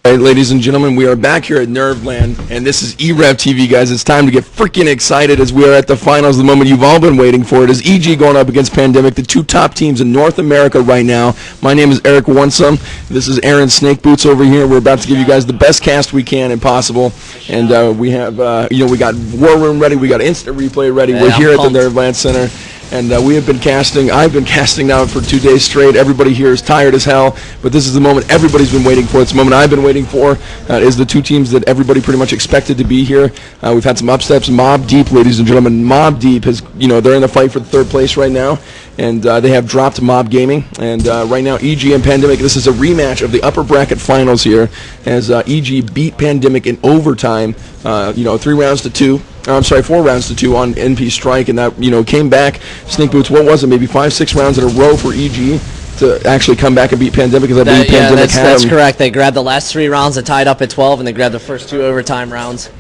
All right, ladies and gentlemen, we are back here at Nerveland, and this is e-rev TV, guys. It's time to get freaking excited as we are at the finals, the moment you've all been waiting for. It is EG going up against Pandemic, the two top teams in North America right now. My name is Eric Wonsum. This is Aaron Snake Boots over here. We're about to give you guys the best cast we can and possible, and we have, we got War Room ready, we got Instant Replay ready. We're here at the Nerveland Center. And we have been casting. I've been casting now for 2 days straight. Everybody here is tired as hell, but this is the moment everybody's been waiting for. It's the moment I've been waiting for. Is the two teams that everybody pretty much expected to be here. We've had some upsteps. Mob Deep, ladies and gentlemen. Mob Deep has, they're in the fight for the third place right now, and they have dropped Mob Gaming. And right now, EG and Pandemic. This is a rematch of the upper bracket finals here, as EG beat Pandemic in overtime. 3 rounds to 2. 4 rounds to 2 on NP Strike, and that came back. Snake Boots, what was it? Maybe 5-6 rounds in a row for EG to actually come back and beat Pandemic, because I believe Pandemic had that's correct. They grabbed the last 3 rounds that tied up at 12, and they grabbed the first 2 overtime rounds.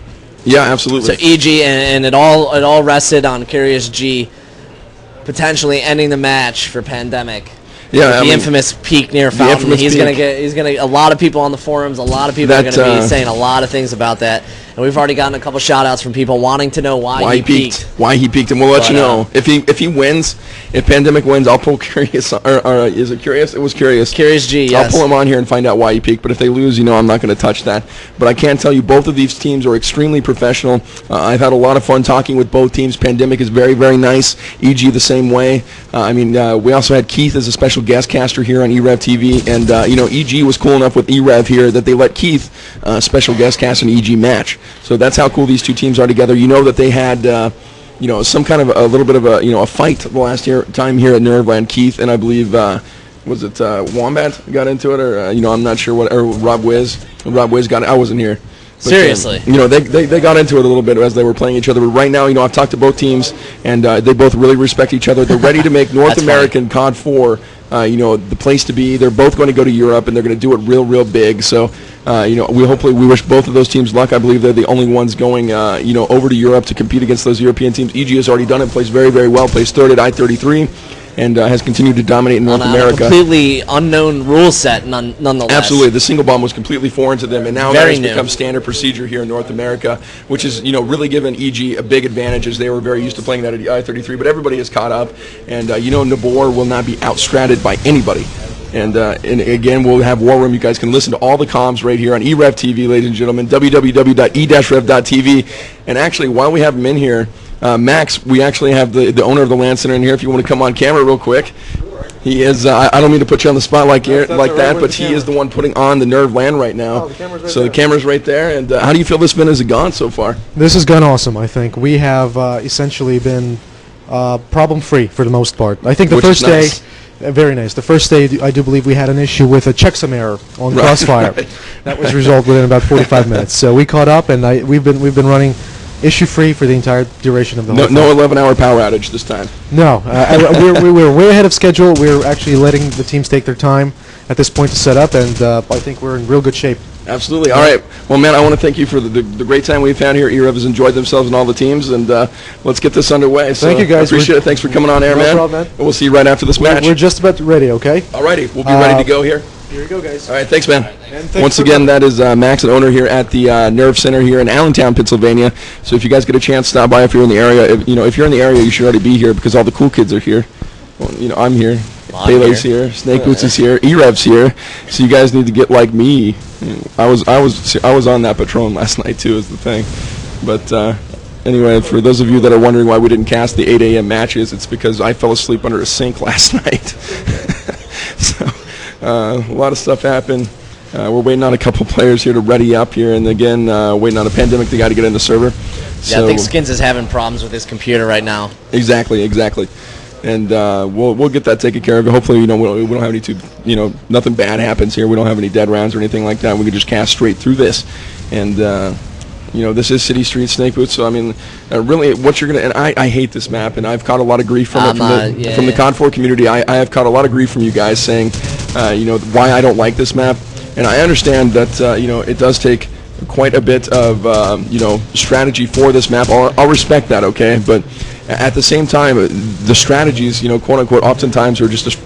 Yeah, absolutely. So EG, and it all rested on Curious G potentially ending the match for Pandemic. Yeah, the infamous peak near Fountain. He's gonna a lot of people on the forums. A lot of people are gonna be saying a lot of things about that. And we've already gotten a couple shout outs from people wanting to know why he peaked. Why he peaked, and we'll let you know. If he wins, if Pandemic wins, I'll pull Curious, or is it Curious? It was Curious. Curious G, yes. I'll pull him on here and find out why he peaked, but if they lose, I'm not going to touch that. But I can tell you both of these teams are extremely professional. I've had a lot of fun talking with both teams. Pandemic is very, very nice. EG the same way. We also had Keith as a special guest caster here on e-rev TV, and EG was cool enough with e-rev here that they let Keith special guest cast an EG match. So that's how cool these two teams are together. That they had some kind of a little bit of a fight the last time here at Nerveland. Keith and I believe was it Wombat got into it, or I'm not sure what, or Rob Wiz got it. I wasn't here. But, seriously. They got into it a little bit as they were playing each other. But right now, I've talked to both teams, and they both really respect each other. They're ready to make North American COD 4, the place to be. They're both going to go to Europe, and they're going to do it real, real big. So, we wish both of those teams luck. I believe they're the only ones going, over to Europe to compete against those European teams. EG has already done it, plays very, very well, plays third at I-33. And has continued to dominate in North America. A completely unknown rule set, nonetheless. Absolutely, the single bomb was completely foreign to them, and now that has become standard procedure here in North America, which is really given EG a big advantage, as they were very used to playing that at I-33. But everybody has caught up, and Nabor will not be outstratted by anybody. And again, we'll have War Room. You guys can listen to all the comms right here on e-rev TV, ladies and gentlemen. www.e-rev.tv. And actually, while we have them in here. Max, we actually have the owner of the Land Center in here. If you want to come on camera real quick, he is. I don't mean to put you on the spot like that, but he is the one putting on the Nerveland right now. The camera's right there. And how do you feel this spin has gone so far? This has gone awesome. I think we have essentially been problem-free for the most part. I think the first day. Very nice. The first day, I do believe we had an issue with a checksum error on Crossfire. Right. That was resolved within about 45 minutes. So we caught up, and we've been running issue-free for the entire duration of the whole No 11-hour power outage this time. No. We're way ahead of schedule. We're actually letting the teams take their time at this point to set up, and I think we're in real good shape. Absolutely. All right. Well, man, I want to thank you for the great time we've had here. e-rev has enjoyed themselves and all the teams, and let's get this underway. Thank you, guys. I appreciate it. Thanks for coming on air, man. No problem, man. And we'll see you right after this match. We're just about ready, okay? All righty. We'll be ready to go here. Here we go, guys. All right, thanks, man. Once again, that is Max, an owner here at the Nerve Center here in Allentown, Pennsylvania. So if you guys get a chance, stop by if you're in the area. If you're in the area, you should already be here because all the cool kids are here. Well, I'm here. Pele's here. Snake Boots is here. E-Rev's here. So you guys need to get like me. I was on that Patron last night too, is the thing. But anyway, for those of you that are wondering why we didn't cast the 8 a.m. matches, it's because I fell asleep under a sink last night. So. A lot of stuff happened. We're waiting on a couple players here to ready up here, and again, waiting on a Pandemic, the guy to get in the server. Yeah, I think Skins is having problems with his computer right now. Exactly. And we'll get that taken care of. Hopefully, we don't have any nothing bad happens here. We don't have any dead rounds or anything like that. We can just cast straight through this, and this is City Street Snake Boots. So really, what you're gonna, and I hate this map, and I've caught a lot of grief from the COD 4 community. I have caught a lot of grief from you guys saying, why I don't like this map, and I understand that it does take quite a bit of strategy for this map. I'll respect that, okay, but at the same time, the strategies, quote unquote, oftentimes are just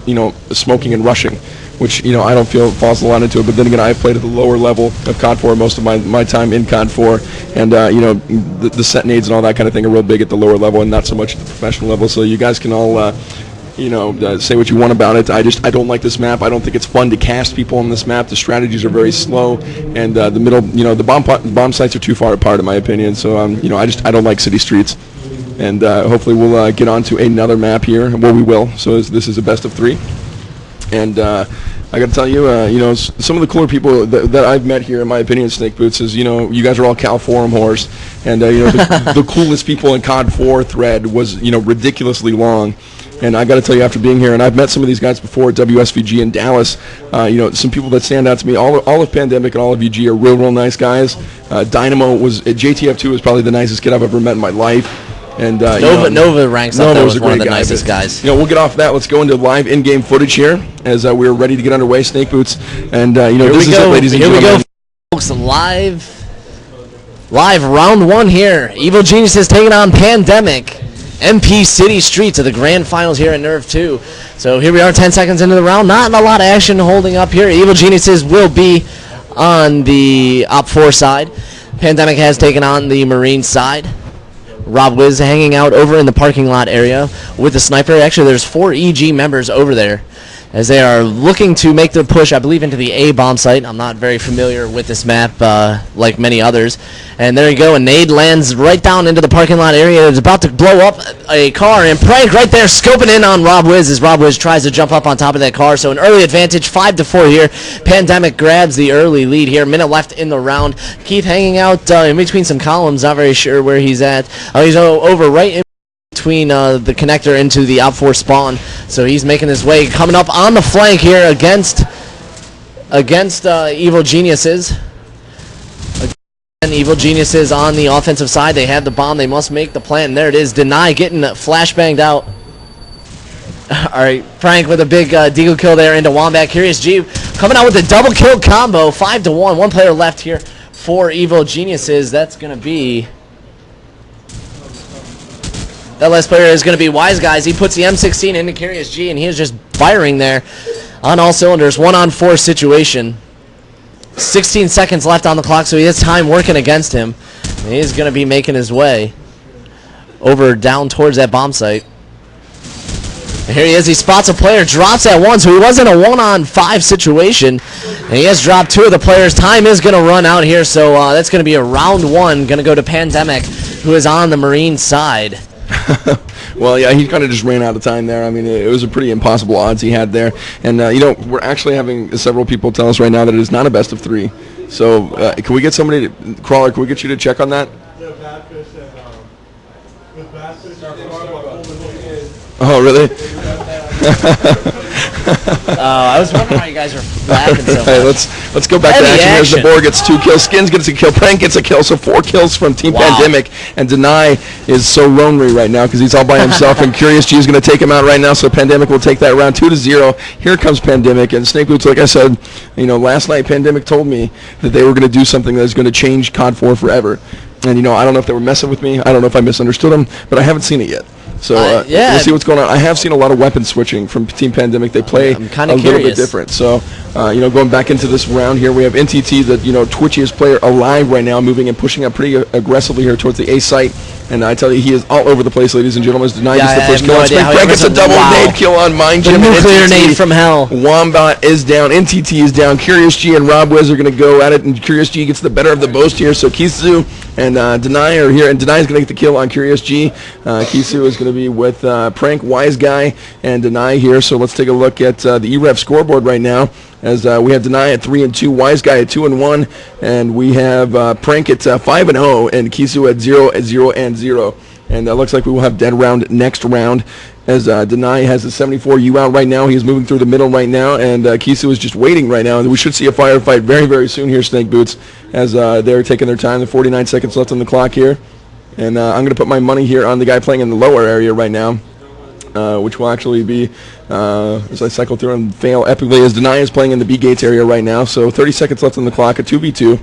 smoking and rushing. which, I don't feel falls a lot into it. But then again, I've played at the lower level of COD 4 most of my time in COD 4, and the set nades and all that kind of thing are real big at the lower level and not so much at the professional level. So you guys can all say what you want about it. I don't like this map. I don't think it's fun to cast people on this map. The strategies are very slow, and the middle, the bomb sites are too far apart in my opinion. So I don't like city streets, and hopefully we'll get on to another map here. Well, we will. So this is a best of 3, and I got to tell you, some of the cooler people that I've met here, in my opinion, Snake Boots, is, you guys are all Cal Forum whores, and the coolest people in COD 4 thread was, ridiculously long. And I got to tell you, after being here, and I've met some of these guys before at WSVG in Dallas, some people that stand out to me, all of Pandemic and all of UG are real nice guys. Dynamo was, at JTF2 was probably the nicest kid I've ever met in my life. And Nova ranks up there as one of the nicest guys. We'll get off that. Let's go into live in-game footage here as we're ready to get underway, Snake Boots. And, this is it, ladies and gentlemen. Here we go, folks, live round 1 here. Evil Geniuses taking on Pandemic. MP City Streets of the grand finals here at NERV 2. So here we are, 10 seconds into the round. Not a lot of action holding up here. Evil Geniuses will be on the Op 4 side. Pandemic has taken on the Marine side. Rob Wiz hanging out over in the parking lot area with the sniper. Actually, there's 4 EG members over there as they are looking to make their push, I believe, into the A bomb site. I'm not very familiar with this map like many others. And there you go, a nade lands right down into the parking lot area. It's about to blow up a car, and Prank right there scoping in on Rob Wiz as Rob Wiz tries to jump up on top of that car. So an early advantage, 5-4 here. Pandemic grabs the early lead here. Minute left in the round. Keith hanging out in between some columns, not very sure where he's at. He's over right in between the connector into the Op 4 spawn, so he's making his way, coming up on the flank here against Evil Geniuses. Again, Evil Geniuses on the offensive side. They have the bomb. They must make the plant. And there it is. Deny getting flashbanged out. All right, Frank with a big deagle kill there into Wombat. Curious G coming out with a double kill combo. 5-1. One player left here for Evil Geniuses. That's going to be... That last player is going to be Wise Guys. He puts the M16 into Curious G, and he is just firing there on all cylinders. 1-on-4 situation. 16 seconds left on the clock, so he has time working against him. And he is going to be making his way over down towards that bomb site. And here he is. He spots a player, drops at 1, so he was in a 1-on-5 situation. And he has dropped 2 of the players. Time is going to run out here, so that's going to be a round 1. Going to go to Pandemic, who is on the Marine side. Well, yeah, he kind of just ran out of time there. I mean, it was a pretty impossible odds he had there. And, we're actually having several people tell us right now that it is not a best of 3. So, can we get somebody to, Crawler, can we get you to check on that? Oh, really? I was wondering why you guys are laughing so much. Hey, let's go back to action. Here's the board gets 2 kills. Skins gets a kill. Prank gets a kill. So 4 kills from Team Pandemic. And Deny is so lonely right now because he's all by himself. And Curious G is going to take him out right now. So Pandemic will take that round 2-0. Here comes Pandemic. And Snake Boots, like I said, last night Pandemic told me that they were going to do something that's going to change COD 4 forever. And, I don't know if they were messing with me. I don't know if I misunderstood them. But I haven't seen it yet. So we'll see what's going on. I have seen a lot of weapon switching from Team Pandemic. They play a little bit different. So, going back into this round here, we have NTT, the twitchiest player alive right now, moving and pushing up pretty aggressively here towards the A site. And I tell you, he is all over the place, ladies and gentlemen. Deny gets the first kill on Spring. Frank gets a double nade kill on Mind Gym. The nuclear nade from hell. Wombat is down. NTT is down. Curious G and Rob Wiz are going to go at it, and Curious G gets the better of the boast here. So Kisu and Deny are here, and Deny is going to get the kill on Curious G. Kisu is going to be with Prank, Wise Guy, and Deny here. So let's take a look at the e-rev scoreboard right now. As we have Deny at 3-2, Wise Guy at 2-1, and we have Prank at 5-0, and Kisu at 0-0. And it looks like we will have dead round next round, as Deny has a 74 U out right now. He is moving through the middle right now, and Kisu is just waiting right now. And we should see a firefight very, very soon here, Snake Boots, as they're taking their time. The 49 seconds left on the clock here. And I'm going to put my money here on the guy playing in the lower area right now. Which will actually be, as I cycle through and fail epically, as Deny is playing in the B gates area right now. So 30 seconds left on the clock, a 2v2.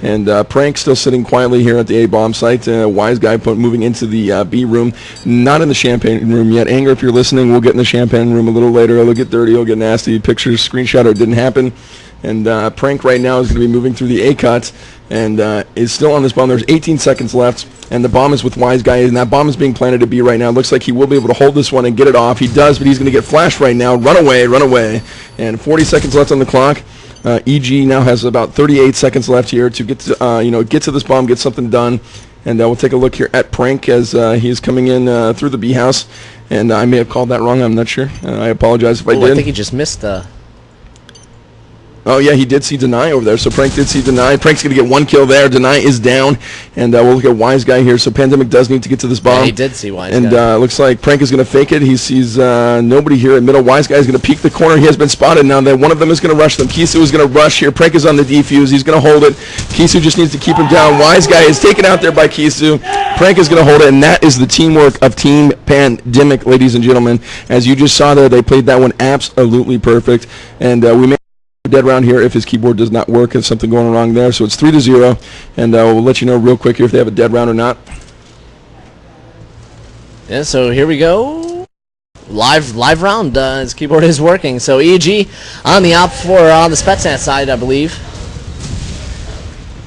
And Prank still sitting quietly here at the A-bomb site. Wise Guy moving into the B room. Not in the champagne room yet. Anger, if you're listening, we'll get in the champagne room a little later. It'll get dirty. It'll get nasty. Pictures, screenshot, or it didn't happen. And Prank right now is going to be moving through the A-cut and is still on this bomb. There's 18 seconds left, and the bomb is with Wise Guy, and that bomb is being planted to B right now. It looks like he will be able to hold this one and get it off. He does, but he's going to get flashed right now. Run away, run away. And 40 seconds left on the clock. EG now has about 38 seconds left here to get to, get to this bomb, get something done. And we'll take a look here at Prank as he is coming in through the B house. And I may have called that wrong. I'm not sure. I apologize if I did. I think he just missed the... Oh, yeah, he did see Deny over there. So Prank did see Deny. Prank's going to get one kill there. Deny is down. And we'll look at Wise Guy here. So Pandemic does need to get to this bomb. Yeah, he did see Wise Guy. And looks like Prank is going to fake it. He sees nobody here in middle. Wise Guy is going to peek the corner. He has been spotted now. That one of them is going to rush them. Kisu is going to rush here. Prank is on the defuse. He's going to hold it. Kisu just needs to keep him down. Wise Guy is taken out there by Kisu. Prank is going to hold it. And that is the teamwork of Team Pandemic, ladies and gentlemen. As you just saw there, they played that one absolutely perfect. And we may dead round here if his keyboard does not work. There's something going wrong there. So it's 3-0, and we'll let you know real quick here if they have a dead round or not. Yeah, so here we go. Live round. His keyboard is working. So EG on the op for on the Spetsnaz side, I believe.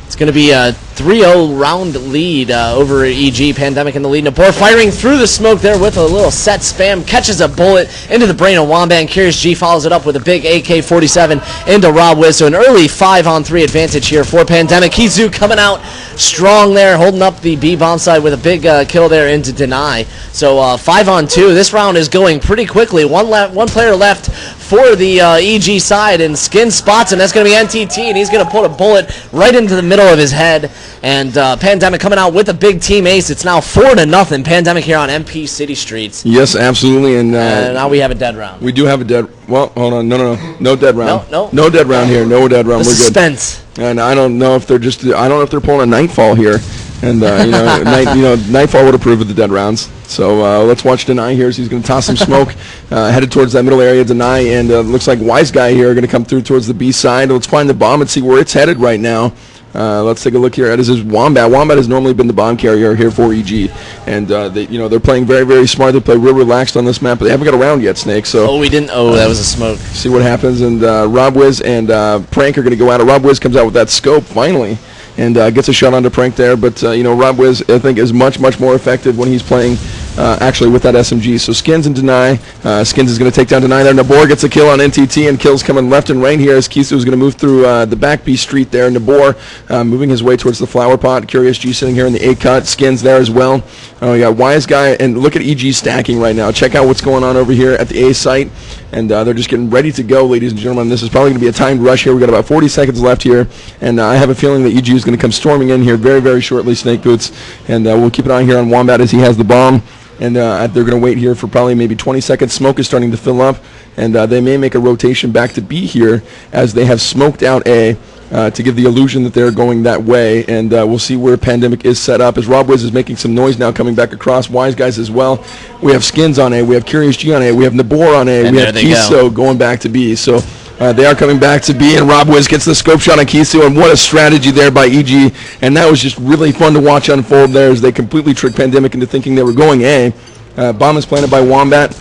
It's going to be a 3-0 round lead over EG. Pandemic in the lead. Nabor firing through the smoke there with a little set spam. Catches a bullet into the brain of Wombat. Curious G follows it up with a big AK-47 into Rob Wiz. So an early 5-on-3 advantage here for Pandemic. Kizu coming out strong there, holding up the B bomb side with a big kill there into Deny. So 5-on-2. This round is going pretty quickly. One player left for the EG side, and Skin spots him. That's going to be NTT, and he's going to put a bullet right into the middle of his head. And Pandemic coming out with a big team ace. It's now 4-0. Pandemic here on MP City Streets. Yes, absolutely. And now we have a dead round. We do have a dead. Well, hold on. No dead round. No dead round here. No dead round. The We're suspense. Good. And I don't know if they're just. I don't know if they're pulling a Nightfall here. And Nightfall would approve of the dead rounds. So let's watch Deny here. So he's going to toss some smoke, headed towards that middle area. Deny, and looks like Wise Guy here are going to come through towards the B side. Let's find the bomb and see where it's headed right now. Let's take a look here. This is Wombat. Wombat has normally been the bomb carrier here for EG, and they're playing very, very smart. They play real relaxed on this map, but they haven't got a round yet, Snake. So we didn't. That was a smoke. See what happens. And Rob Wiz and Prank are going to go at it. Rob Wiz comes out with that scope finally, and gets a shot onto Prank there. But Rob Wiz, I think, is much more effective when he's playing actually with that SMG. So Skins and Deny. Skins is going to take down Deny there. Nabor gets a kill on NTT, and kills coming left and right here as Kisu is going to move through the back B street there. Nabor moving his way towards the flower pot. Curious G sitting here in the A-cut. Skins there as well. We got Wise Guy, and look at EG stacking right now. Check out what's going on over here at the A site. And they're just getting ready to go, ladies and gentlemen. This is probably going to be a timed rush here. We've got about 40 seconds left here. And I have a feeling that EG is going to come storming in here very, very shortly, Snake Boots. And we'll keep an eye here on Wombat as he has the bomb. And they're going to wait here for probably maybe 20 seconds. Smoke is starting to fill up. And they may make a rotation back to B here as they have smoked out A to give the illusion that they're going that way. And we'll see where Pandemic is set up as Rob Wiz is making some noise now coming back across. Wise Guys as well. We have Skins on A. We have Curious G on A. We have Nabor on A. And we have Kiso going back to B. So they are coming back to B, and Rob Wiz gets the scope shot on Kisu, and what a strategy there by EG. And that was just really fun to watch unfold there as they completely tricked Pandemic into thinking they were going A. Bomb is planted by Wombat.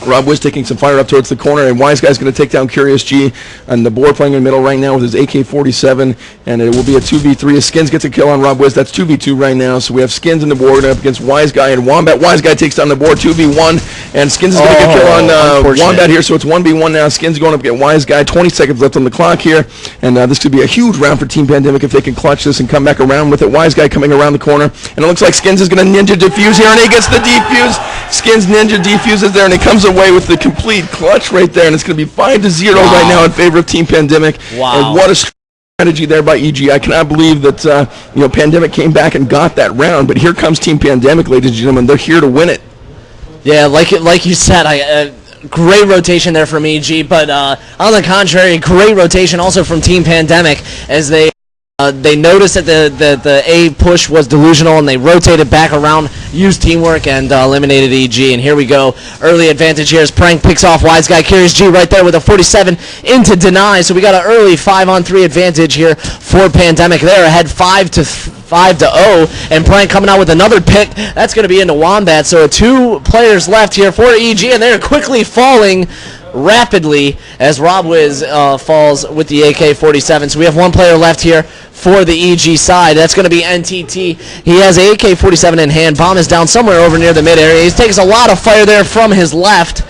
Rob Wiz taking some fire up towards the corner, and Wise Guy's going to take down Curious G. And the board playing in the middle right now with his AK-47, and it will be a 2v3 as Skins gets a kill on Rob Wiz. That's 2v2 right now, so we have Skins in the board up against Wise Guy and Wombat. Wise Guy takes down the board, 2v1, and Skins is going to get a kill on Wombat here, so it's 1v1 now. Skins going up against Wise Guy, 20 seconds left on the clock here, and this could be a huge round for Team Pandemic if they can clutch this and come back around with it. Wise Guy coming around the corner, and it looks like Skins is going to ninja defuse here, and he gets the defuse. Skins ninja defuses there, and he comes away with the complete clutch right there, and it's going to be 5-0 right now in favor of Team Pandemic. Wow. And what a strategy there by EG. I cannot believe that Pandemic came back and got that round, but here comes Team Pandemic, ladies and gentlemen. They're here to win it. Yeah, like you said, great rotation there from EG, but on the contrary, great rotation also from Team Pandemic as they They noticed that the A push was delusional, and they rotated back around, used teamwork, and eliminated EG. And here we go. Early advantage here as Prank picks off Wise Guy. Curious G right there with a 47 into Deny. So we got an early 5-on-3 advantage here for Pandemic. They're ahead 5-0, and Prank coming out with another pick. That's going to be into Wombat. So 2 players left here for EG, and they're quickly falling rapidly as Rob Wiz falls with the AK-47. So we have 1 player left here for the EG side. That's going to be NTT. He has a AK-47 in hand. Bomb is down somewhere over near the mid area. He takes a lot of fire there from his left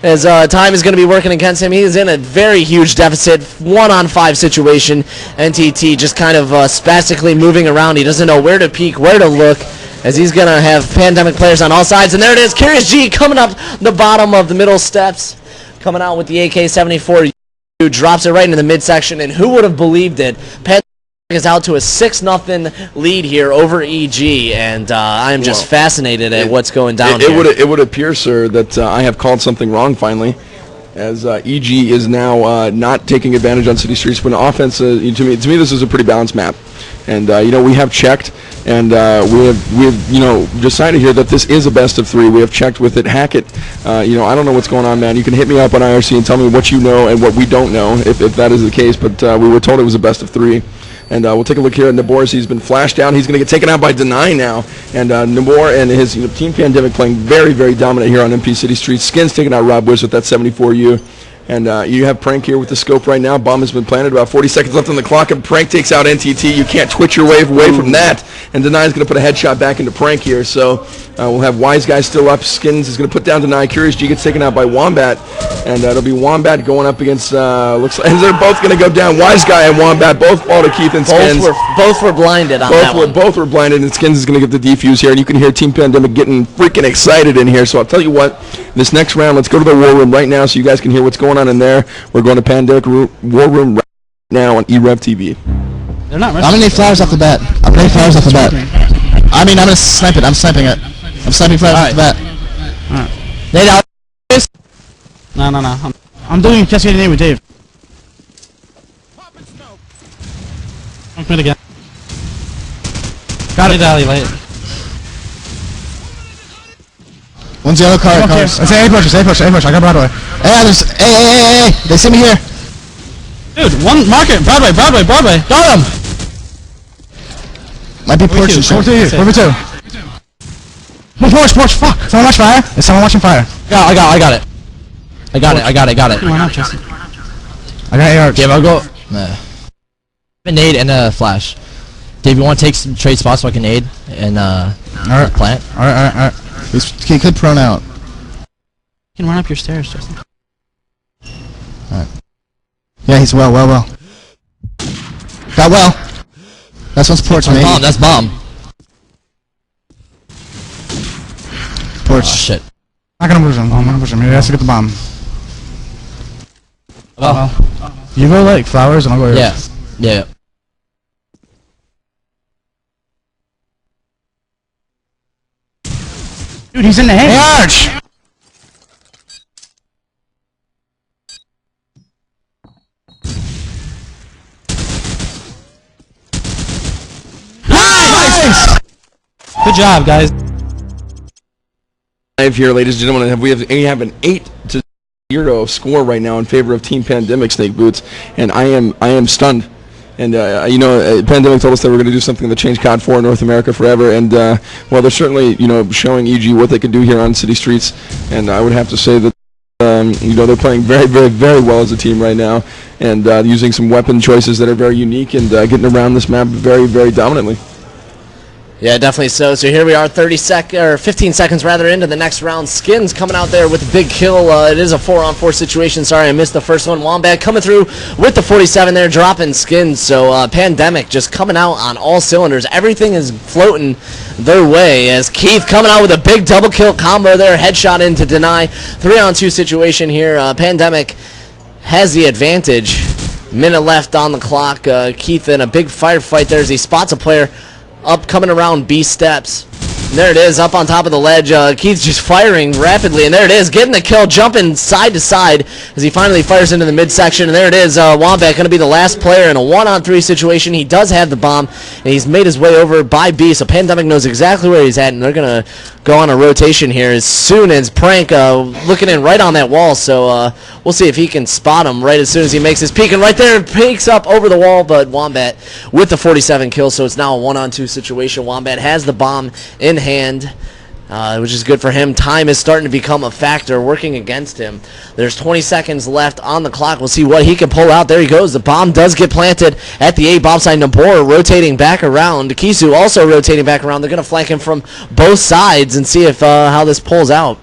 as time is going to be working against him. He is in a very huge deficit, 1-on-5 situation. NTT just kind of spastically moving around. He doesn't know where to peek, where to look, as he's going to have Pandemic players on all sides. And there it is, Curious G coming up the bottom of the middle steps, coming out with the AK-74, who drops it right into the midsection, and who would have believed it? Pandemic is out to a 6-0 lead here over EG, and I am just fascinated at what's going down here. It would appear, sir, that I have called something wrong finally, as EG is now not taking advantage on city streets. But offense, to me, this is a pretty balanced map, and we have checked. And we have decided here that this is a best of 3. We have checked with it. Hackett, I don't know what's going on, man. You can hit me up on IRC and tell me what you know and what we don't know, if that is the case. But we were told it was a best of 3. And we'll take a look here at Nabor. He's been flashed down. He's going to get taken out by Deny now. And Nabor and his Team Pandemic playing very, very dominant here on MP City Streets. Skins taking out Rob Wiz with that 74U. And you have Prank here with the scope right now. Bomb has been planted. About 40 seconds left on the clock, and Prank takes out NTT. You can't twitch your way away from that. And Deny is going to put a headshot back into Prank here. So we'll have Wise Guy still up. Skins is going to put down Deny. Curious G gets taken out by Wombat. And it'll be Wombat going up against, looks like, and they're both going to go down. Wise Guy and Wombat both fall to Keith and Skins. Both were blinded on that one. Both were blinded, and Skins is going to get the defuse here. And you can hear Team Pandemic getting freaking excited in here. So I'll tell you what, this next round, let's go to the war room right now so you guys can hear what's going on in there. We're going to Pandemic War Room right now on e-rev TV. They're not I'm gonna need flowers off the bat. I'm gonna need flowers off the bat. I mean, I'm gonna snipe it. I'm sniping it. I'm sniping flowers off the bat. Alright. Nate out. No. I'm doing just getting in with Dave. I'm coming again. Got it, alley, light. One's yellow car. Okay. It's A push. I got Broadway. Hey, there's hey. They see me here. Dude, one market. Broadway. Got him. Might be porch and shit. Where we two? Porch. Fuck. Someone watch fire. Is someone watching fire? I got it. Come on up, Justin. I got AR. Dave, I'll go. Nah. A nade and a flash. Dave, you want to take some trade spots so I can nade and plant? Alright. He could prone out. You can run up your stairs, Justin. Alright. Yeah, he's well. Got well. That's one's porch, mate. Bomb, that's bomb. Porch. Oh, shit. I'm not gonna push him. He has to get the bomb. You go like flowers and I'll go yours. Yeah. Dude, he's in the head. Hey, Arch! Nice! Good job, guys. Live here, ladies and gentlemen, we have an 8-0 score right now in favor of Team Pandemic, Snake Boots, and I am stunned. And Pandemic told us that we're going to do something that changed COD4 in North America forever. And well, they're certainly showing EG what they can do here on city streets. And I would have to say that they're playing very, very, very well as a team right now, and using some weapon choices that are very unique and getting around this map very, very dominantly. Yeah, definitely so. So here we are, 15 seconds rather into the next round. Skins coming out there with a big kill. It is a 4-on-4 situation. Sorry, I missed the first one. Wombat coming through with the 47 there, dropping Skins. So Pandemic just coming out on all cylinders. Everything is floating their way as Keith coming out with a big double kill combo there, headshot into Deny. 3-on-2 situation here. Pandemic has the advantage. Minute left on the clock. Keith in a big firefight there as he spots a player up coming around B steps. And there it is, up on top of the ledge. Keith's just firing rapidly, and there it is, getting the kill, jumping side to side as he finally fires into the midsection. And there it is, Wombat going to be the last player in a 1-on-3 situation. He does have the bomb, and he's made his way over by B, so Pandemic knows exactly where he's at, and they're going to go on a rotation here as soon as Prank looking in right on that wall. So we'll see if he can spot him right as soon as he makes his peek. And right there, peeks up over the wall, but Wombat with the 47 kills, so it's now a 1-on-2 situation. Wombat has the bomb in hand, which is good for him. Time is starting to become a factor, working against him. There's 20 seconds left on the clock. We'll see what he can pull out. There he goes. The bomb does get planted at the A bomb site. Nabor rotating back around. Kisu also rotating back around. They're going to flank him from both sides and see if how this pulls out.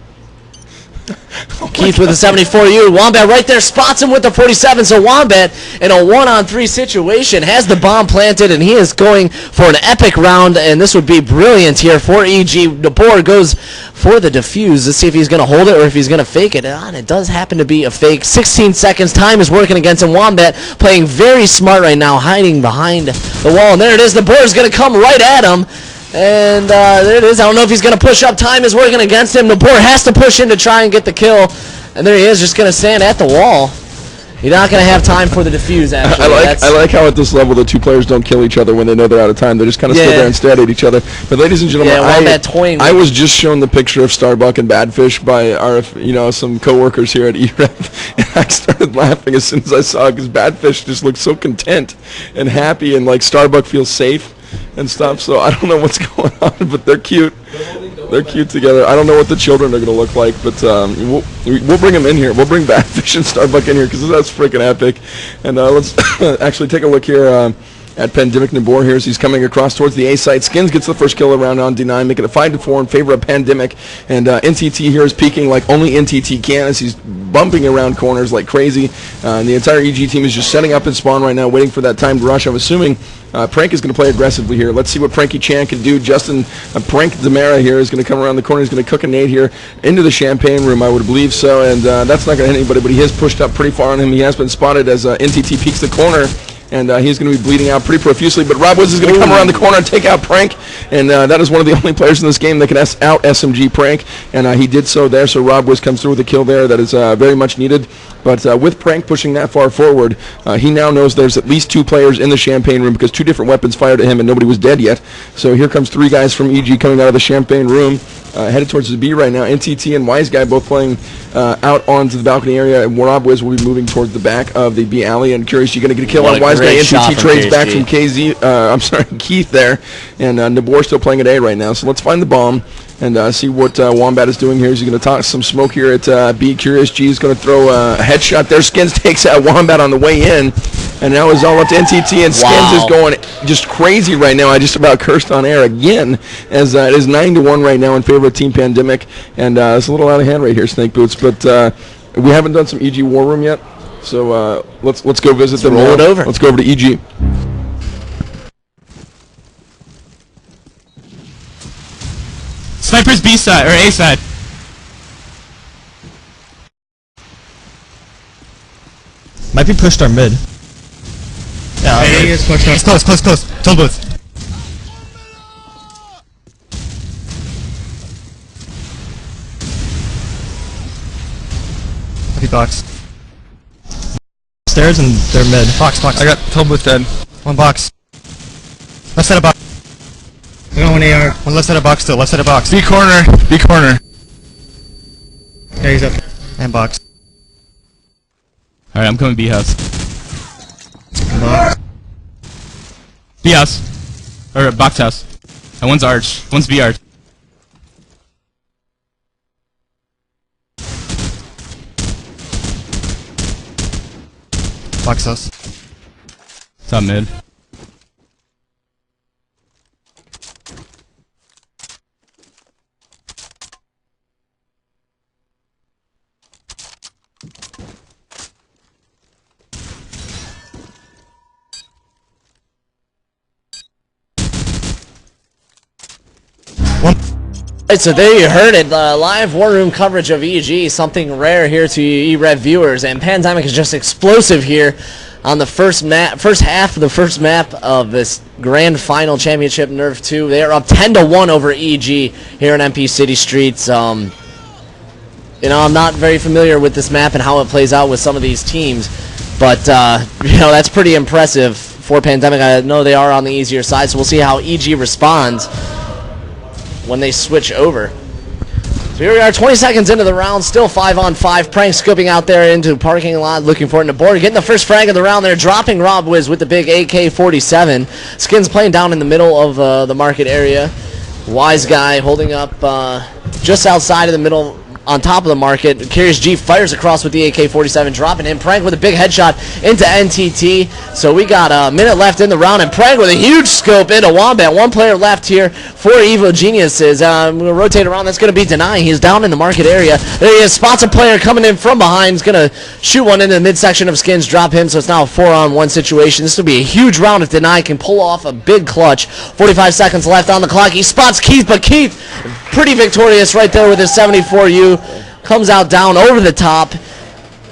Keith with the 74U. Wombat right there spots him with the 47. So Wombat in a 1-on-3 situation has the bomb planted, and he is going for an epic round, and this would be brilliant here for EG. Nabor goes for the defuse. Let's see if he's going to hold it or if he's going to fake it. And it does happen to be a fake. 16 seconds. Time is working against him. Wombat playing very smart right now, hiding behind the wall. And there it is. Nabor is going to come right at him. And there it is. I don't know if he's going to push up. Time is working against him. Nabor has to push in to try and get the kill. And there he is, just going to stand at the wall. You're not going to have time for the defuse, actually. I like how at this level the two players don't kill each other when they know they're out of time. They just kind of stand there and stare at each other. But ladies and gentlemen, I was just shown the picture of Starbuck and Badfish by our, some coworkers here at e-rev, and I started laughing as soon as I saw it because Badfish just looked so content and happy, and like Starbuck feels safe and stuff. So I don't know what's going on, but they're cute. They're cute together. I don't know what the children are going to look like, but we'll bring them in here. We'll bring Badfish and Starbuck in here because that's freaking epic. And let's actually take a look here at Pandemic. Nabor here as he's coming across towards the A site. Skins gets the first kill around on D9, making it 5-4 in favor of Pandemic. And NTT here is peeking like only NTT can as he's bumping around corners like crazy. And the entire EG team is just setting up in spawn right now, waiting for that timed rush. I'm assuming Prank is going to play aggressively here. Let's see what Pranky Chan can do. Justin Prank Demara here is going to come around the corner. He's going to cook a nade here into the champagne room, I would believe so. And that's not going to hit anybody, but he has pushed up pretty far on him. He has been spotted as NTT peeks the corner. And he's going to be bleeding out pretty profusely. But Rob Woods is going to come around the corner and take out Prank. And that is one of the only players in this game that can out SMG Prank. And he did so there. So Rob Woods comes through with a kill there that is very much needed. But with Prank pushing that far forward, he now knows there's at least two players in the champagne room because two different weapons fired at him and nobody was dead yet. So here comes three guys from EG coming out of the champagne room. Headed towards the B right now. NTT and Wise Guy both playing out onto the balcony area, and Rob Wiz will be moving towards the back of the B alley. And Curious, you're going to get a kill on Wise Guy. NTT trades back from Keith there, and Nabor still playing at A right now. So let's find the bomb and see what Wombat is doing here. He's going to toss some smoke here at B. Curious G is going to throw a headshot there. Skins takes out Wombat on the way in. And now it's all up to NTT, and Skins is going just crazy right now. I just about cursed on air again, as it is 9-1 right now in favor of Team Pandemic. And it's a little out of hand right here, Snake Boots. But we haven't done some EG War Room yet, so let's go visit them. Roll it over. Let's go over to EG. Sniper's B side, or A side. Might be pushed our mid. Yeah, It's close. Toll booth. Copy box. stairs and they're mid. Box. I got toll booth dead. One box. Left side of box. I got one AR. One left side of box still. Left side of box. B corner. Yeah, he's up. And box. Alright, I'm coming B house. Box. B house. Or box house. And one's arch. One's B arch. Box house. Top mid. Right, so there you heard it, live war room coverage of EG, something rare here to e-rev viewers, and Pandemic is just explosive here on the first half of the first map of this grand final championship NERV 2. They are up 10-1 over EG here in MP City Streets. You know, I'm not very familiar with this map and how it plays out with some of these teams, but you know, that's pretty impressive for Pandemic. I know they are on the easier side, so we'll see how EG responds when they switch over. So here we are, 20 seconds into the round, still 5-on-5. Prank scoping out there into parking lot, looking for it in the board. Getting the first frag of the round there, dropping Rob Wiz with the big AK-47. Skins playing down in the middle of the market area. Wise Guy holding up just outside of the middle, on top of the market. Curious G fires across with the AK-47, dropping in. Prank with a big headshot into NTT. So we got a minute left in the round, and Prank with a huge scope into Wombat. One player left here for Evil Geniuses. I'm going to rotate around. That's going to be Deny. He's down in the market area. There he is. Spots a player coming in from behind. He's going to shoot one into the midsection of Skins, drop him. So it's now a 4-on-1 situation. This will be a huge round if Deny can pull off a big clutch. 45 seconds left on the clock. He spots Keith, but Keith pretty victorious right there with his 74U. Comes out down over the top.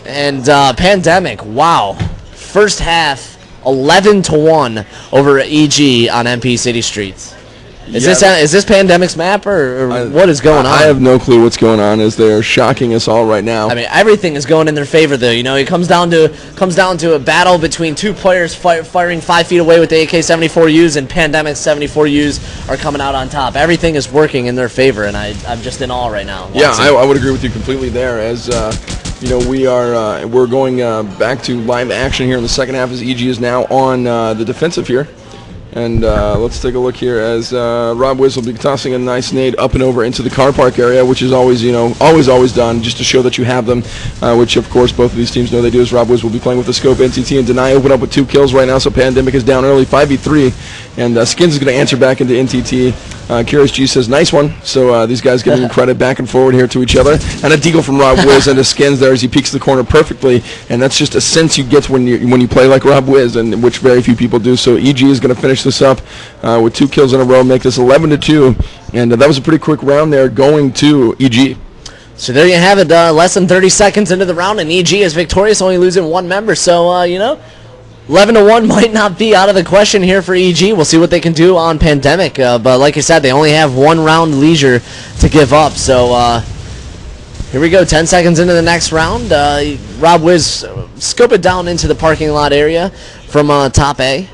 And Pandemic, wow. First half, 11-1 over EG on MP City Streets. Is this Pandemic's map, or what is going on? I have no clue what's going on, as they're shocking us all right now. I mean, everything is going in their favor, though. You know, it comes down to a battle between two players firing 5 feet away with the AK-74Us, and Pandemic's 74Us are coming out on top. Everything is working in their favor, and I'm just in awe right now. Yeah, I would agree with you completely there. As you know, we're going back to live action here in the second half, as EG is now on the defensive here. And let's take a look here as Rob Wiz will be tossing a nice nade up and over into the car park area, which is always, you know, always done, just to show that you have them, which of course both of these teams know they do. As Rob Wiz will be playing with the scope. NTT and Deny open up with 2 kills right now, so Pandemic is down early, 5v3, and Skins is going to answer back into NTT. Curious G says, nice one. So these guys giving credit back and forward here to each other. And a deagle from Rob Wiz into Skins there as he peeks the corner perfectly. And that's just a sense you get when you play like Rob Wiz, and which very few people do. So EG is going to finish this up with 2 kills in a row, make this 11-2. And that was a pretty quick round there going to EG. So there you have it, less than 30 seconds into the round, and EG is victorious, only losing 1 member. So, you know, 11-1 might not be out of the question here for EG. We'll see what they can do on Pandemic. But like I said, they only have 1 round leisure to give up. So here we go, 10 seconds into the next round. Rob Wiz scope it down into the parking lot area from top A.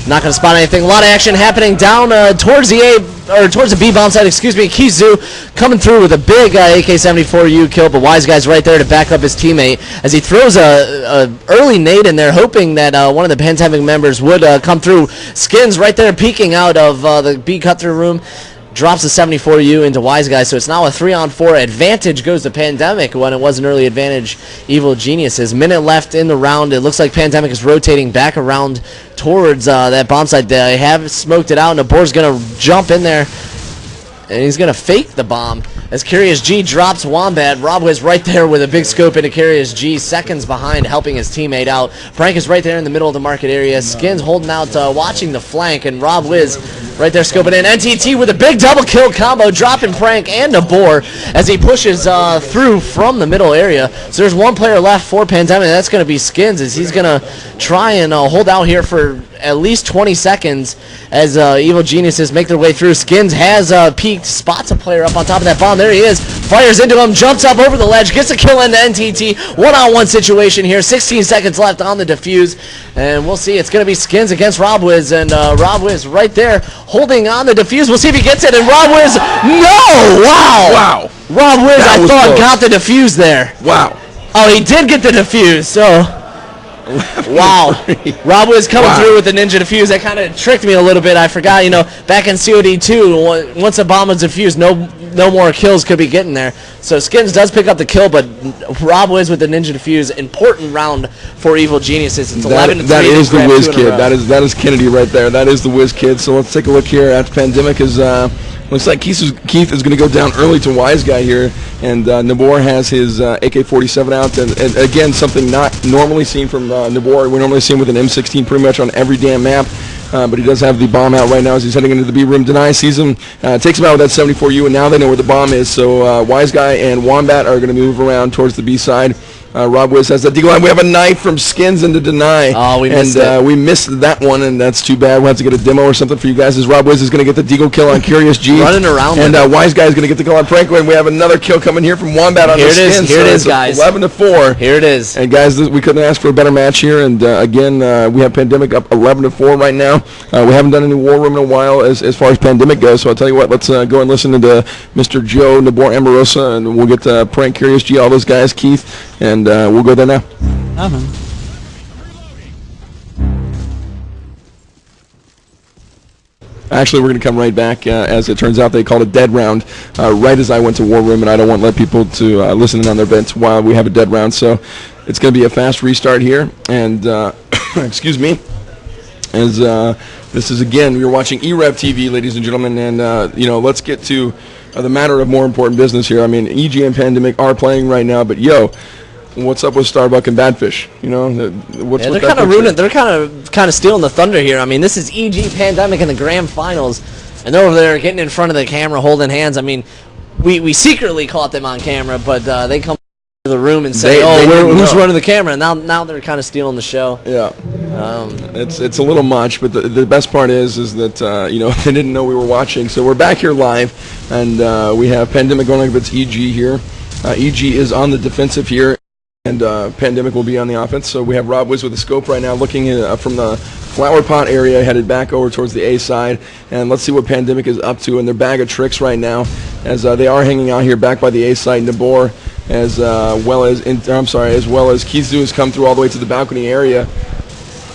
Not going to spot anything. A lot of action happening down towards the B bomb side, excuse me. Kizu coming through with a big AK-74U kill, but Wise Guy's right there to back up his teammate as he throws a early nade in there, hoping that one of the Pandemic members would come through. Skins right there peeking out of the B cut-through room. Drops the 74U into Wise Guy, so it's now a 3-on-4 advantage goes to Pandemic when it was an early advantage Evil Geniuses. Minute left in the round. It looks like Pandemic is rotating back around towards that bomb site. They have smoked it out, and the board's going to jump in there, and he's going to fake the bomb. As Curious G drops Wombat, Rob Wiz right there with a big scope into Curious G, seconds behind, helping his teammate out. Prank is right there in the middle of the market area. Skins holding out, watching the flank, and Rob Wiz right there scoping in. NTT with a big double kill combo, dropping Prank and Nabor as he pushes through from the middle area. So there's 1 player left for Pandemic. That's going to be Skins, as he's going to try and hold out here for at least 20 seconds as Evil Geniuses make their way through. Skins has peeked, spots a player up on top of that bomb. There he is, fires into him, jumps up over the ledge, gets a kill into NTT. 1-on-1 situation here, 16 seconds left on the defuse, and we'll see. It's going to be Skins against Rob Wiz, and Rob Wiz right there holding on the defuse. We'll see if he gets it, and Rob Wiz, no! Wow! Rob Wiz, I thought, close. Got the defuse there. Wow. Oh, he did get the defuse, so... Wow. Rob was coming through with the ninja defuse. That kind of tricked me a little bit. I forgot, you know, back in COD2, once a bomb was defused, no more kills could be getting there. So Skins does pick up the kill, but Rob Wiz with the ninja defuse. Important round for Evil Geniuses. It's 11-3. That is the Wiz kid. That is Kennedy right there. That is the Wiz kid. So let's take a look here at Pandemic. Looks like Keith is going to go down early to Wise Guy here, and Nabor has his AK-47 out, and again, something not normally seen from Nabor. We're normally seen with an M16 pretty much on every damn map. but he does have the bomb out right now as he's heading into the B room. Deny sees him, takes him out with that 74U, and now they know where the bomb is. So Wise Guy and Wombat are going to move around towards the B side. Rob Wiz has that deagle line. We have a knife from Skins into Deny. Oh, we missed it. We missed that one, and that's too bad. We'll have to get a demo or something for you guys as Rob Wiz is going to get the deagle kill on Curious G. Running around. And Wise Guy is going to get the kill on Franklin. We have another kill coming here from Wombat on the Skins. Here it is, guys. 11-4. Here it is. And guys, we couldn't ask for a better match here. And again, we have Pandemic up 11-4 right now. We haven't done any War Room in a while as far as Pandemic goes. So I'll tell you what, let's go and listen to Mr. Joe, Nabor Amorosa, and we'll get Prank, Curious G, all those guys, Keith, and we'll go there now. Actually, we're going to come right back. As it turns out, they called a dead round right as I went to War Room, and I don't want to let people to listen in on their events while we have a dead round. So it's going to be a fast restart here. And excuse me, as this is, again, you're watching e-rev TV, ladies and gentlemen, and let's get to the matter of more important business here. I mean, EG and Pandemic are playing right now, but what's up with Starbuck and Badfish? They're kind of ruining. They're kind of stealing the thunder here. I mean, this is EG Pandemic in the grand finals, and they're over there getting in front of the camera, holding hands. I mean, we secretly caught them on camera, but they come to the room and say, who's running the camera? And now they're kind of stealing the show. Yeah. It's a little much, but the best part is that they didn't know we were watching. So we're back here live, and we have Pandemic going against EG here. EG is on the defensive here. And Pandemic will be on the offense. So we have Rob Wiz with a scope right now looking from the flower pot area, headed back over towards the A side. And let's see what Pandemic is up to in their bag of tricks right now, as they are hanging out here back by the A side. Nabor, as well as Keith Zoo has come through all the way to the balcony area.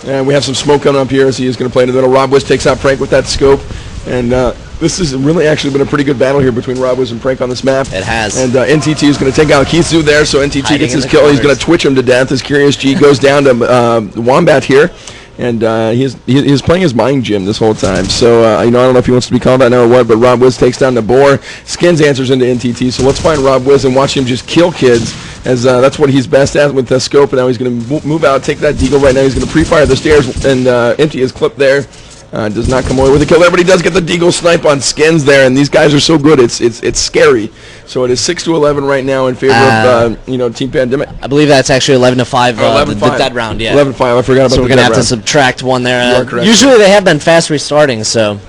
And we have some smoke coming up here as he is going to play in the middle. Rob Wiz takes out Prank with that scope. And this has really actually been a pretty good battle here between Rob Wiz and Prank on this map. It has. And NTT is going to take out Keith Zoo there, so NTT gets his kill. Corners. He's going to twitch him to death as Curious G goes down to Wombat here. And he's playing his mind gym this whole time. So, I don't know if he wants to be called that now or what, but Rob Wiz takes down Nabor. Skins answers into NTT. So let's find Rob Wiz and watch him just kill kids, as that's what he's best at with the scope. And now he's going to move out, take that deagle right now. He's going to pre-fire the stairs and empty his clip there. Does not come away with a kill there, but he does get the deagle snipe on Skins there, and these guys are so good, it's scary. So it is 6-11 right now in favor of Team Pandemic. I believe that's actually 11-5. The dead round, yeah. 11-5. I forgot about the dead round. So we're gonna have to subtract one there. You are correct. Usually they have been fast restarting, so,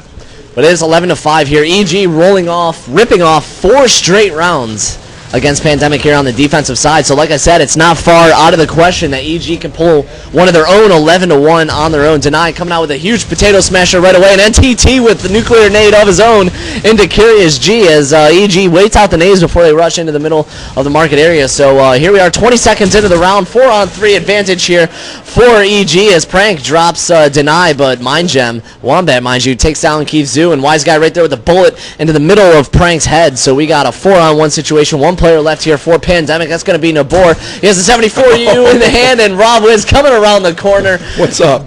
but it is 11-5 here. EG ripping off 4 straight rounds against Pandemic here on the defensive side. So like I said, it's not far out of the question that EG can pull one of their own 11-1 on their own. Deny coming out with a huge potato smasher right away, and NTT with the nuclear nade of his own into Curious G as EG waits out the nades before they rush into the middle of the market area. So here we are 20 seconds into the round, 4-on-3 advantage here for EG as Prank drops Deny, but Mind Gem, Wombat mind you, takes down Keith Zoo, and Wise Guy right there with a bullet into the middle of Prank's head. So we got a 4-on-1 situation, one player left here for Pandemic. That's going to be Nabor. He has the 74U in the hand, and Rob Wiz coming around the corner. What's up?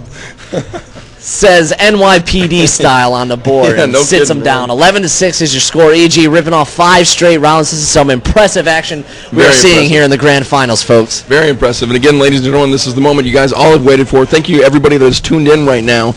Says NYPD style on the board and sits him down. 11-6 is your score. EG ripping off 5 straight rounds. This is some impressive action we're seeing here in the grand finals, folks. Very impressive. And again, ladies and gentlemen, this is the moment you guys all have waited for. Thank you, everybody that is tuned in right now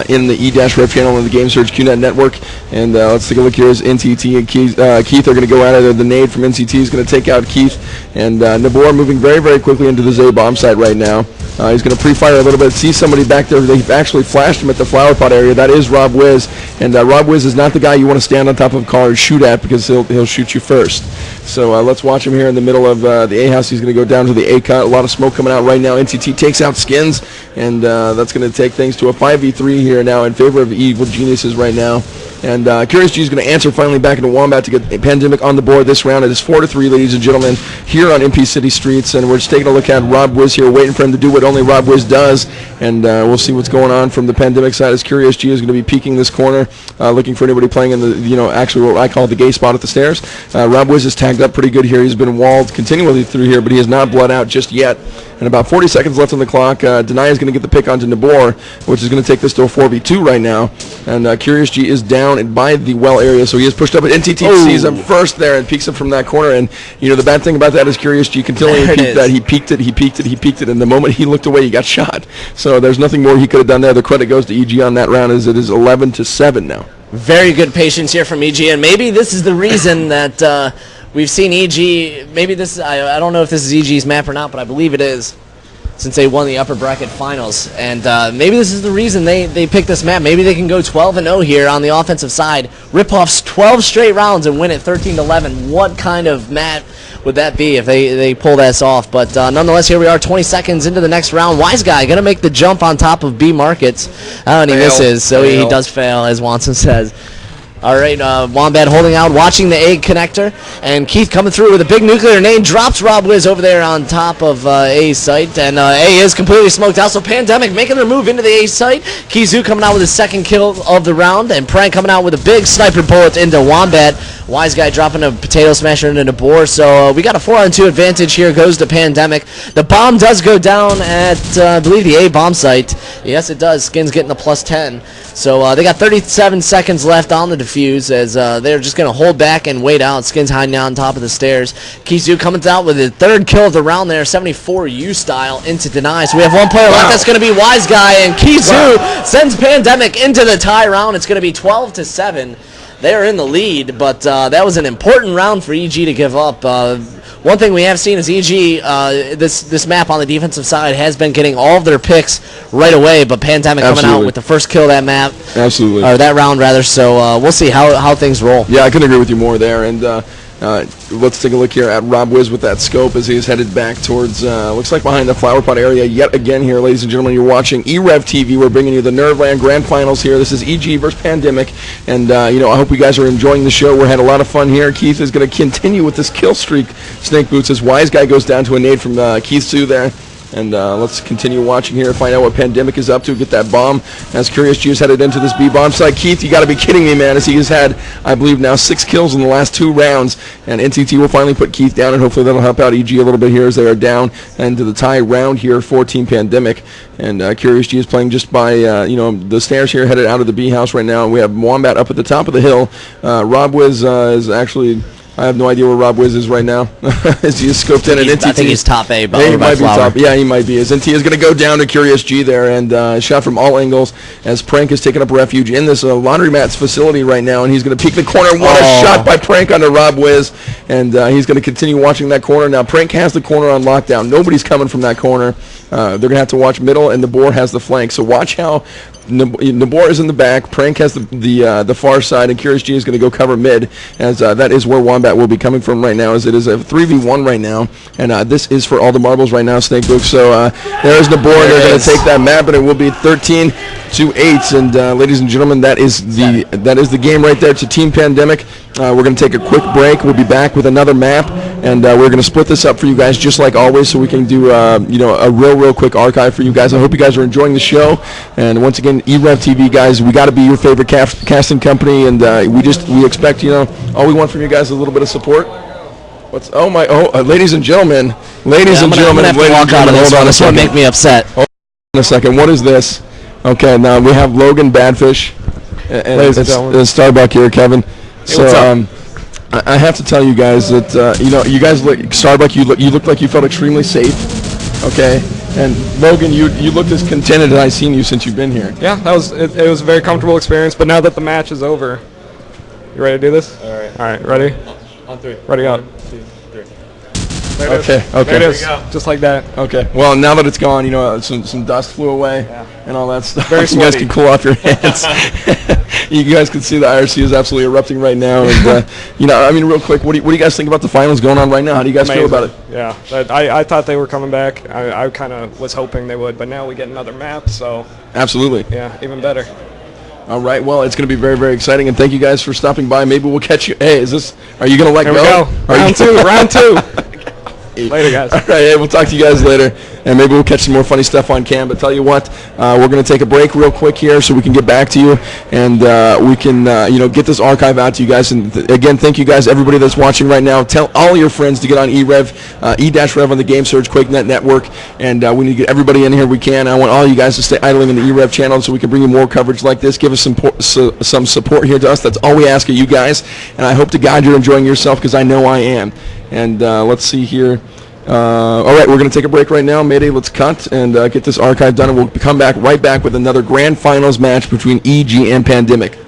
in the E-Rev channel and the Game Surge QNet network. And let's take a look here as NTT and Keith are going to go at it. The nade from NCT is going to take out Keith. And Nabor moving very, very quickly into the Z bomb site right now. He's going to pre-fire a little bit. See somebody back there. They've actually flashed him at the flower pot area. That is Rob Wiz. And Rob Wiz is not the guy you want to stand on top of a car and shoot at, because he'll shoot you first. So let's watch him here in the middle of the A house. He's going to go down to the A cut. A lot of smoke coming out right now. NTT takes out Skins, and that's going to take things to a 5v3 here now in favor of Evil Geniuses right now. And Curious G is going to answer finally back into Wombat to get Pandemic on the board this round. It is 4-3, ladies and gentlemen, here on MP City Streets. And we're just taking a look at Rob Wiz here, waiting for him to do what only Rob Wiz does. And we'll see what's going on from the Pandemic side as Curious G is going to be peeking this corner, looking for anybody playing in the, actually what I call the gay spot at the stairs. Rob Wiz is tagged up pretty good here. He's been walled continually through here, but he has not bled out just yet. and about 40 seconds left on the clock. Denai is going to get the pick onto Nabor, which is going to take this to a 4v2 right now. And Curious G is down by the well area, so he is pushed up. But NTT sees him first there and peeks him from that corner. And the bad thing about that is Curious G continually peeked that. He peeked it, and the moment he looked away, he got shot. So there's nothing more he could have done there. The credit goes to EG on that round, as it is 11-7 now. Very good patience here from EG, and maybe this is the reason that we've seen EG. Maybe this, I don't know if this is EG's map or not, but I believe it is, since they won the upper bracket finals. And maybe this is the reason they picked this map. Maybe they can go 12-0 here on the offensive side, rip off 12 straight rounds and win it 13-11. What kind of map would that be if they pull this off? But nonetheless, here we are 20 seconds into the next round. Wise Guy going to make the jump on top of B Markets. And he misses, so he does fail, as Watson says. All right, Wombat holding out, watching the A connector, and Keith coming through with a big nuclear nade, drops Rob Wiz over there on top of A's site, and A is completely smoked out, so Pandemic making their move into the A site. Kizu coming out with his second kill of the round, and Prank coming out with a big sniper bullet into Wombat. Wise Guy dropping a potato smasher into Nabor, so we got a 4-on-2 advantage here, goes to Pandemic. The bomb does go down at, I believe, the A bomb site. Yes, it does. Skin's getting the +10. So they got 37 seconds left on the defuse, as they're just going to hold back and wait out. Skin's hiding out on top of the stairs. Kizu coming out with his third kill of the round there, 74U style into Deny. So we have one player left. That's going to be Wise Guy, and Kizu sends Pandemic into the tie round. It's going to be 12-7. They're in the lead, but that was an important round for EG to give up. One thing we have seen is EG, this map on the defensive side has been getting all of their picks right away, but Pandemic coming out with the first kill of that map. Absolutely. Or that round, rather, so we'll see how things roll. Yeah, I couldn't agree with you more there, and let's take a look here at Rob Wiz with that scope as he is headed back towards, looks like behind the flower pot area yet again here, ladies and gentlemen. You're watching e-rev TV. We're bringing you the Nerveland Grand Finals here. This is EG versus Pandemic, and I hope you guys are enjoying the show. We're had a lot of fun here. Keith is going to continue with this kill streak, Snake Boots, as Wise Guy goes down to a nade from Keith Sue there. And let's continue watching here and find out what Pandemic is up to. Get that bomb as Curious G is headed into this B bomb site. Keith, you got to be kidding me, man, as he has had, I believe, now 6 kills in the last 2 rounds. And NTT will finally put Keith down, and hopefully that'll help out EG a little bit here as they are down into the tie round here for Team Pandemic. And Curious G is playing just by, the stairs here, headed out of the B house right now. And we have Wombat up at the top of the hill. Rob Wiz is actually... I have no idea where Rob Wiz is right now. As he is scoped in, and NTT. I think he's top A, but he might be top. Yeah, he might be. As NT is going to go down to Curious G there, and shot from all angles as Prank is taking up refuge in this laundromats facility right now, and he's going to peek the corner. What a shot by Prank onto Rob Wiz, and he's going to continue watching that corner. Now Prank has the corner on lockdown. Nobody's coming from that corner. They're going to have to watch middle, and Nabor has the flank. So watch how Nabor is in the back, Prank has the far side, and Curious G is going to go cover mid, as that is where Wombat will be coming from right now, as it is a 3v1 right now, and this is for all the marbles right now, Snake Book. So there's Nabor. They're going to take that map, and it will be 13-8. And ladies and gentlemen, that is the game right there to Team Pandemic. We're going to take a quick break. We'll be back with another map, and we're going to split this up for you guys just like always, so we can do a real quick archive for you guys. I hope you guys are enjoying the show, and once again, e-rev TV guys, we got to be your favorite casting company, and we expect all we want from you guys is a little bit of support. Ladies and gentlemen, I'm gonna have to walk out of this one. This will make me upset. Hold on a second. What is this? Okay, now we have Logan Badfish and Starbuck here, Kevin. So I have to tell you guys that you guys look, Starbuck, you looked like you felt extremely safe. Okay. And Logan, you looked as contented as I've seen you since you've been here. Yeah, it was a very comfortable experience. But now that the match is over, you ready to do this? All right, ready? On 3. Ready, go. 1, 2, 3. There it is. Just like that. Okay. Well, now that it's gone, some dust flew away and all that stuff. Very you guys can cool off your hands. You guys can see the IRC is absolutely erupting right now. And real quick, what do you guys think about the finals going on right now? How do you guys feel about it? Yeah, I thought they were coming back. I kind of was hoping they would, but now we get another map, so. Absolutely. Yeah, even better. All right, well, it's going to be very, very exciting, and thank you guys for stopping by. Maybe we'll catch you. Hey, are you going to let go? Here we go. Round two. Later, guys. All right, hey, we'll talk to you guys later. and maybe we'll catch some more funny stuff on cam. But tell you what, we're going to take a break real quick here so we can get back to you, and we can get this archive out to you guys. And again, thank you guys, everybody that's watching right now. Tell all your friends to get on e-rev, e-rev on the Game Surge QuakeNet network, and we need to get everybody in here we can. I want all you guys to stay idling in the e-rev channel so we can bring you more coverage like this. Give us some support here to us. That's all we ask of you guys, and I hope to God you're enjoying yourself, because I know I am. And let's see here. All right, we're going to take a break right now. Mayday, let's cut and get this archive done, and we'll come right back with another grand finals match between EG and Pandemic.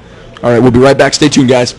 All right, we'll be right back. Stay tuned, guys.